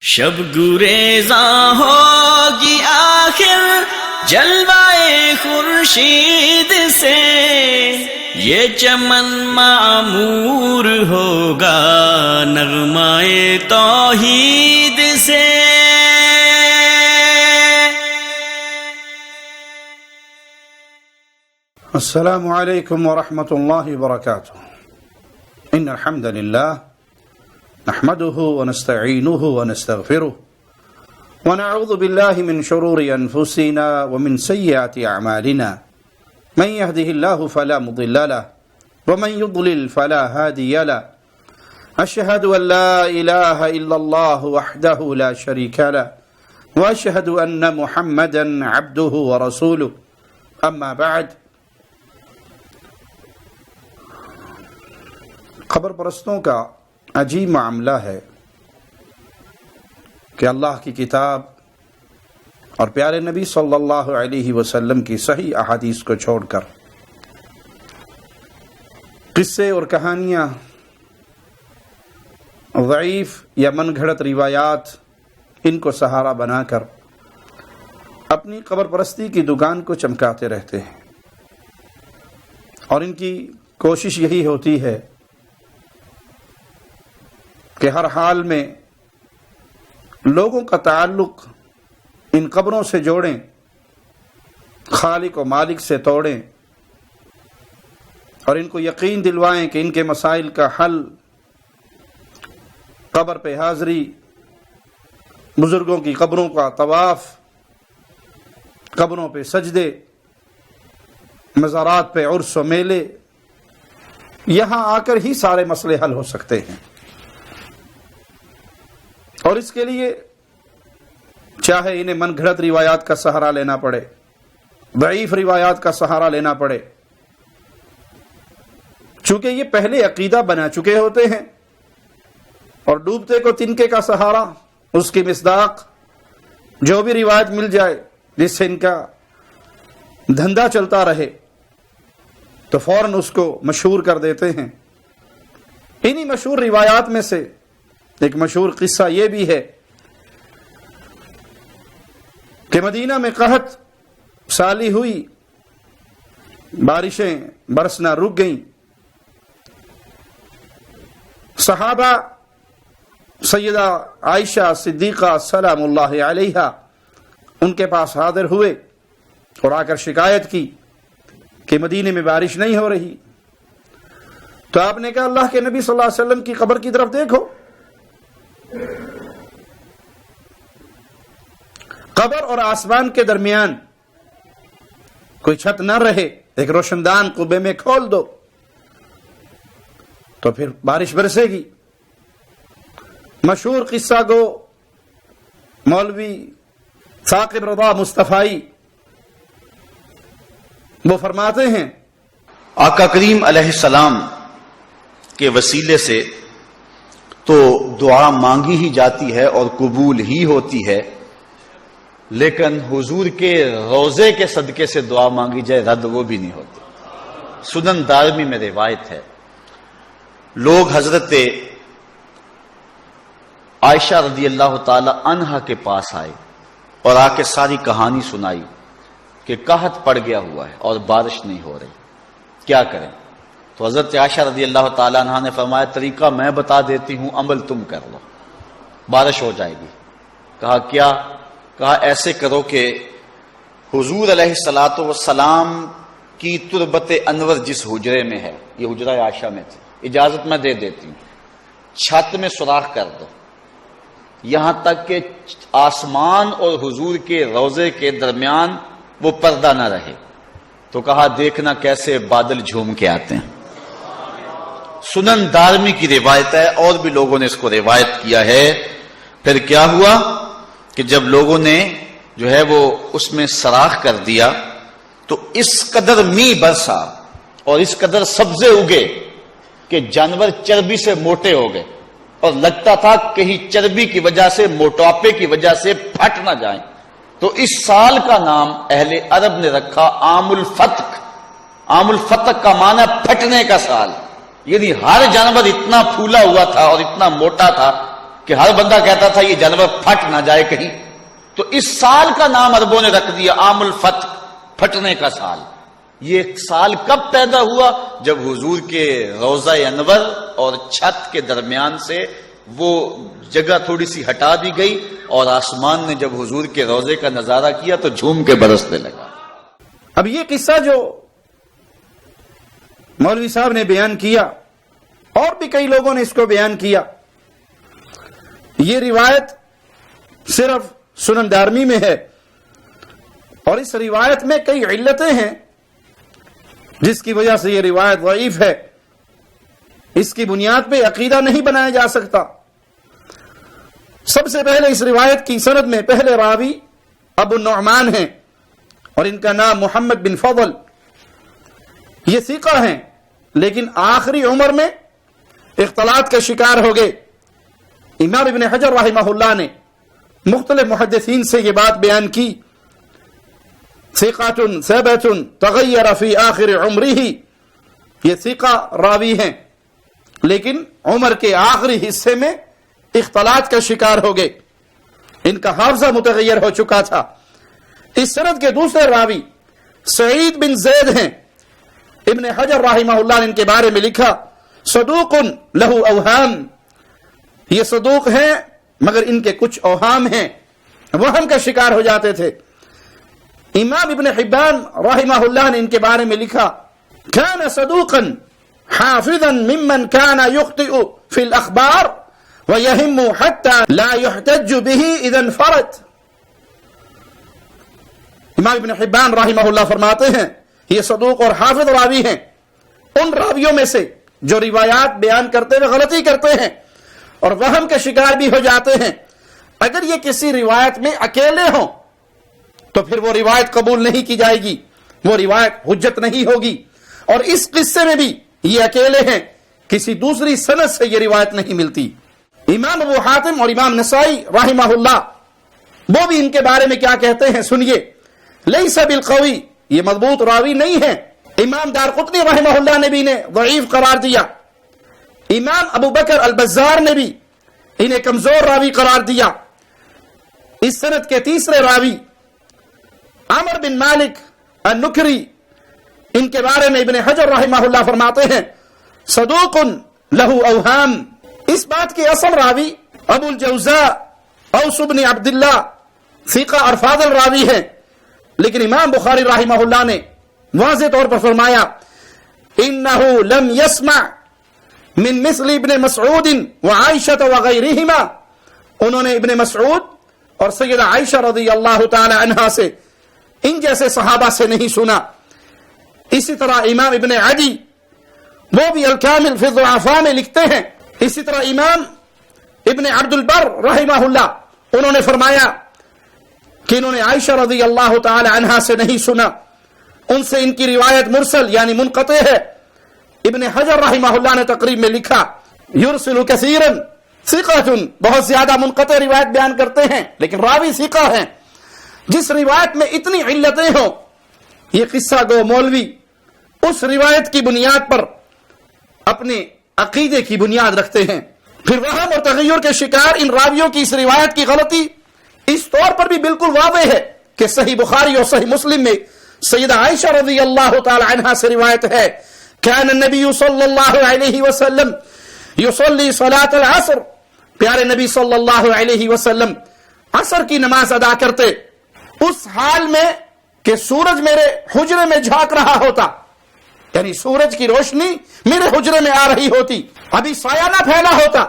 شب گریزاں ہوگی آخر جلوائے خورشید سے، یہ چمن معمور ہوگا نغمائے توحید سے۔ السلام علیکم ورحمۃ اللہ وبرکاتہ۔ ان الحمد للہ نحمده ونستعینه ونستغفره ونعوذ بالله من شرور انفسنا ومن سیئات اعمالنا، من يهده الله فلا مضل له ومن يضلل فلا هادي له، اشهد ان لا اله الا الله وحده لا شريك له واشهد ان محمدا عبده ورسوله، اما بعد۔ خبر پرستوں کا عجیب معاملہ ہے کہ اللہ کی کتاب اور پیارے نبی صلی اللہ علیہ وسلم کی صحیح احادیث کو چھوڑ کر قصے اور کہانیاں، ضعیف یا من گھڑت روایات، ان کو سہارا بنا کر اپنی قبر پرستی کی دکان کو چمکاتے رہتے ہیں، اور ان کی کوشش یہی ہوتی ہے کہ ہر حال میں لوگوں کا تعلق ان قبروں سے جوڑیں، خالق و مالک سے توڑیں، اور ان کو یقین دلوائیں کہ ان کے مسائل کا حل قبر پہ حاضری، بزرگوں کی قبروں کا طواف، قبروں پہ سجدے، مزارات پہ عرس و میلے، یہاں آ کر ہی سارے مسئلے حل ہو سکتے ہیں۔ اور اس کے لیے چاہے انہیں من گھڑت روایات کا سہارا لینا پڑے، ضعیف روایات کا سہارا لینا پڑے، چونکہ یہ پہلے عقیدہ بنا چکے ہوتے ہیں، اور ڈوبتے کو تنکے کا سہارا، اس کی مصداق، جو بھی روایت مل جائے جس سے ان کا دھندا چلتا رہے تو فوراً اس کو مشہور کر دیتے ہیں۔ انہی مشہور روایات میں سے ایک مشہور قصہ یہ بھی ہے کہ مدینہ میں قحط سالی ہوئی، بارشیں برسنا رک گئیں، صحابہ سیدہ عائشہ صدیقہ سلام اللہ علیہا ان کے پاس حاضر ہوئے اور آ کر شکایت کی کہ مدینے میں بارش نہیں ہو رہی۔ تو آپ نے کہا اللہ کے نبی صلی اللہ علیہ وسلم کی قبر کی طرف دیکھو، قبر اور آسمان کے درمیان کوئی چھت نہ رہے، ایک روشن دان قبے میں کھول دو تو پھر بارش برسے گی۔ مشہور قصہ گو مولوی ثاقب رضا مصطفی وہ فرماتے ہیں آقا کریم علیہ السلام کے وسیلے سے تو دعا مانگی ہی جاتی ہے اور قبول ہی ہوتی ہے، لیکن حضور کے روضے کے صدقے سے دعا مانگی جائے رد وہ بھی نہیں ہوتی۔ سنن دارمی میں روایت ہے، لوگ حضرت عائشہ رضی اللہ تعالی عنہا کے پاس آئے اور آ کے ساری کہانی سنائی کہ قحط پڑ گیا ہوا ہے اور بارش نہیں ہو رہی، کیا کریں؟ تو حضرت عائشہ رضی اللہ تعالیٰ عنہ نے فرمایا طریقہ میں بتا دیتی ہوں، عمل تم کر لو، بارش ہو جائے گی۔ کہا کیا؟ کہا ایسے کرو کہ حضور علیہ السلام کی تربت انور جس حجرے میں ہے، یہ حجرہ عائشہ میں تھی، اجازت میں دے دیتی ہوں، چھت میں سوراخ کر دو یہاں تک کہ آسمان اور حضور کے روضے کے درمیان وہ پردہ نہ رہے۔ تو کہا دیکھنا کیسے بادل جھوم کے آتے ہیں۔ سنن دارمی کی روایت ہے، اور بھی لوگوں نے اس کو روایت کیا ہے۔ پھر کیا ہوا کہ جب لوگوں نے جو ہے وہ اس میں سراخ کر دیا تو اس قدر می برسا اور اس قدر سبزے اگے کہ جانور چربی سے موٹے ہو گئے، اور لگتا تھا کہیں چربی کی وجہ سے، موٹاپے کی وجہ سے پھٹ نہ جائیں۔ تو اس سال کا نام اہل عرب نے رکھا عام الفتق۔ عام الفتق کا معنی پھٹنے کا سال، یعنی ہر جانور اتنا پھولا ہوا تھا اور اتنا موٹا تھا کہ ہر بندہ کہتا تھا یہ جانور پھٹ نہ جائے کہیں، تو اس سال کا نام عربوں نے رکھ دیا عام الفتح، پھٹنے کا سال۔ یہ سال کب پیدا ہوا؟ جب حضور کے روضہ انور اور چھت کے درمیان سے وہ جگہ تھوڑی سی ہٹا دی گئی اور آسمان نے جب حضور کے روضے کا نظارہ کیا تو جھوم کے برسنے لگا۔ اب یہ قصہ جو مولوی صاحب نے بیان کیا اور بھی کئی لوگوں نے اس کو بیان کیا، یہ روایت صرف سنن دارمی میں ہے، اور اس روایت میں کئی علتیں ہیں جس کی وجہ سے یہ روایت ضعیف ہے، اس کی بنیاد پہ عقیدہ نہیں بنایا جا سکتا۔ سب سے پہلے اس روایت کی سند میں پہلے راوی ابو النعمان ہیں اور ان کا نام محمد بن فضل، یہ ثقہ ہیں لیکن آخری عمر میں اختلاط کا شکار ہو گئے۔ امام ابن حجر رحمہ اللہ نے مختلف محدثین سے یہ بات بیان کی، ثقۃ ثبت تغیر فی آخر عمرہ، یہ ثقہ راوی ہیں لیکن عمر کے آخری حصے میں اختلاط کا شکار ہو گئے، ان کا حافظہ متغیر ہو چکا تھا۔ اس سند کے دوسرے راوی سعید بن زید ہیں، ابن حجر رحمہ اللہ نے ان کے بارے میں لکھا صدوق لہ اوہام، یہ صدوق ہیں مگر ان کے کچھ اوہام ہیں، وہم کا شکار ہو جاتے تھے۔ امام ابن حبان رحمہ اللہ نے ان کے بارے میں لکھا کان صدوقا حافظا ممن کان یخطئ فی الاخبار ویہم حتی لا یحتج به اذا انفرد۔ امام ابن حبان رحمہ اللہ فرماتے ہیں یہ صدوق اور حافظ راوی ہیں، ان راویوں میں سے جو روایات بیان کرتے ہوئے غلطی کرتے ہیں اور وہم کے شکار بھی ہو جاتے ہیں، اگر یہ کسی روایت میں اکیلے ہوں تو پھر وہ روایت قبول نہیں کی جائے گی، وہ روایت حجت نہیں ہوگی، اور اس قصے میں بھی یہ اکیلے ہیں، کسی دوسری سند سے یہ روایت نہیں ملتی۔ امام ابو حاتم اور امام نسائی رحمہ اللہ وہ بھی ان کے بارے میں کیا کہتے ہیں سنیے، لیس بالقوی، یہ مضبوط راوی نہیں ہے۔ امام دارقطنی رحمہ اللہ نے بھی انہیں ضعیف قرار دیا، امام ابو بکر البزار نے بھی انہیں کمزور راوی قرار دیا۔ اس سند کے تیسرے راوی عمر بن مالک النکری، ان کے بارے میں ابن حجر رحمہ اللہ فرماتے ہیں صدوق لہ اوہام، اس بات کے اصل راوی ابو الجوزاء اوس بن عبداللہ ثقہ اور فاضل راوی ہے، لیکن امام بخاری رحمہ اللہ نے واضح طور پر فرمایا انہ لم یسمع من مثل ابن مسعود وعائشہ وغیرہما، انہوں نے ابن مسعود اور سیدہ عائشہ رضی اللہ تعالی عنہا سے، ان جیسے صحابہ سے نہیں سنا۔ اسی طرح امام ابن عدی وہ بھی الکامل فی الضعفاء میں لکھتے ہیں، اسی طرح امام ابن عبد البر رحمہ اللہ انہوں نے فرمایا کہ انہوں نے عائشہ رضی اللہ تعالی عنہا سے نہیں سنا، ان سے ان کی روایت مرسل یعنی منقطع ہے۔ ابن حجر رحمہ اللہ نے تقریب میں لکھا یرسل کثیرا ثقۃ، بہت زیادہ منقطع روایت بیان کرتے ہیں لیکن راوی ثقہ ہیں۔ جس روایت میں اتنی علتیں ہوں، یہ قصہ گو مولوی اس روایت کی بنیاد پر اپنے عقیدے کی بنیاد رکھتے ہیں، پھر وہم اور تغیر کے شکار ان راویوں کی اس روایت کی غلطی اس طور پر بھی بالکل واضح ہے کہ صحیح بخاری اور صحیح مسلم میں سیدہ عائشہ رضی اللہ تعالی عنہا سے روایت ہے کان النبی صلی اللہ علیہ وسلم یصلی صلاۃ العصر، پیارے نبی صلی اللہ علیہ وسلم عصر کی نماز ادا کرتے اس حال میں کہ سورج میرے حجرے میں جھانک رہا ہوتا، یعنی سورج کی روشنی میرے حجرے میں آ رہی ہوتی، ابھی سایہ نہ پھیلا ہوتا،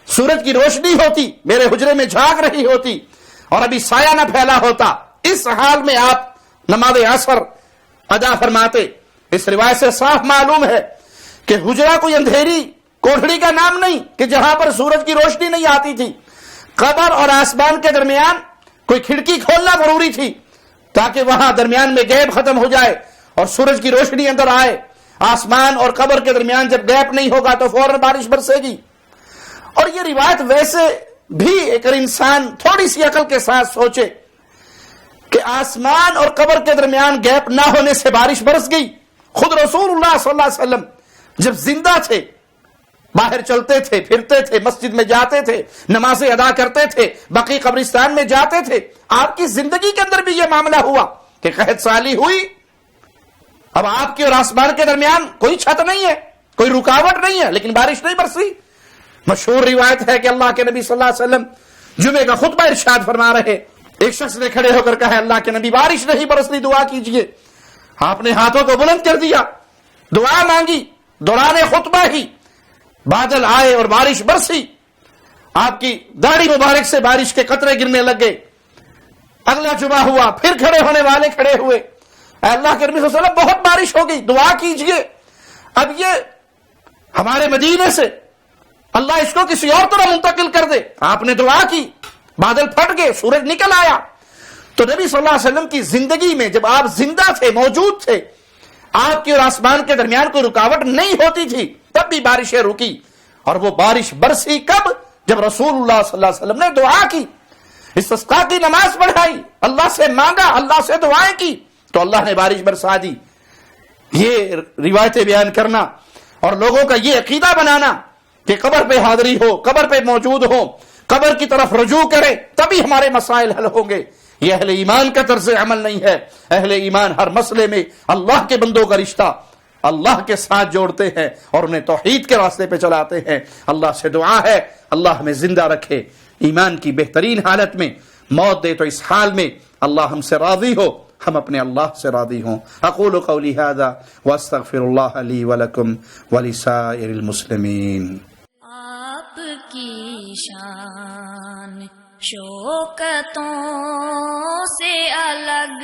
سورج کی روشنی ہوتی میرے حجرے میں جھانک رہی ہوتی اور ابھی سایہ نہ پھیلا ہوتا، اس حال میں آپ نماز عصر ادا فرماتے۔ اس روایت سے صاف معلوم ہے کہ حجرہ کوئی اندھیری کوٹھڑی کا نام نہیں کہ جہاں پر سورج کی روشنی نہیں آتی تھی، قبر اور آسمان کے درمیان کوئی کھڑکی کھولنا ضروری تھی تاکہ وہاں درمیان میں گیپ ختم ہو جائے اور سورج کی روشنی اندر آئے۔ آسمان اور قبر کے درمیان جب گیپ نہیں ہوگا تو فوراً بارش برسے گی۔ اور یہ روایت ویسے بھی اگر انسان تھوڑی سی عقل کے ساتھ سوچے کہ آسمان اور قبر کے درمیان گیپ نہ ہونے سے بارش برس گئی، خود رسول اللہ صلی اللہ علیہ وسلم جب زندہ تھے باہر چلتے تھے، پھرتے تھے، مسجد میں جاتے تھے، نمازیں ادا کرتے تھے، بقیع قبرستان میں جاتے تھے. آپ کی زندگی کے اندر بھی یہ معاملہ ہوا کہ قحط سالی ہوئی. اب آپ کے اور آسمان کے درمیان کوئی چھت نہیں ہے، کوئی رکاوٹ نہیں ہے، لیکن بارش نہیں برسی. مشہور روایت ہے کہ اللہ کے نبی صلی اللہ علیہ وسلم جمعے کا خطبہ ارشاد فرما رہے، ایک شخص نے کھڑے ہو کر کہا اللہ کے نبی بارش نہیں برستی، دعا کیجئے. آپ نے ہاتھوں کو بلند کر دیا، دعا مانگی، دوران خطبہ ہی بادل آئے اور بارش برسی. آپ کی داڑھی مبارک سے بارش کے قطرے گرنے لگ گئے. اگلا جمعہ ہوا، پھر کھڑے ہونے والے کھڑے ہوئے، اے اللہ کے نبی صلی اللہ علیہ وسلم بہت بارش ہو گئی، دعا کیجئے. اب یہ ہمارے مدینے سے اللہ اس کو کسی اور طرح منتقل کر دے. آپ نے دعا کی، بادل پھٹ گئے، سورج نکل آیا. تو نبی صلی اللہ علیہ وسلم کی زندگی میں جب آپ زندہ تھے، موجود تھے، آپ کی اور آسمان کے درمیان کوئی رکاوٹ نہیں ہوتی تھی، تب بھی بارشیں رکی. اور وہ بارش برسی کب؟ جب رسول اللہ صلی اللہ علیہ وسلم نے دعا کی، استسقاء کی نماز پڑھائی، اللہ سے مانگا، اللہ سے دعائیں کی، تو اللہ نے بارش برسا دی. یہ روایتیں بیان کرنا اور لوگوں کا یہ عقیدہ بنانا کہ قبر پہ حاضری ہو، قبر پہ موجود ہو، قبر کی طرف رجوع کرے تبھی ہمارے مسائل حل ہوں گے، یہ اہل ایمان کا طرز عمل نہیں ہے. اہل ایمان ہر مسئلے میں اللہ کے بندوں کا رشتہ اللہ کے ساتھ جوڑتے ہیں اور انہیں توحید کے راستے پہ چلاتے ہیں. اللہ سے دعا ہے اللہ ہمیں زندہ رکھے ایمان کی بہترین حالت میں، موت دے تو اس حال میں اللہ ہم سے راضی ہو، ہم اپنے اللہ سے راضی ہوں. اقول قولی ھذا واستغفر اللہ لی ولکم ولسائر المسلمین. آپ کی شان شوکتوں سے الگ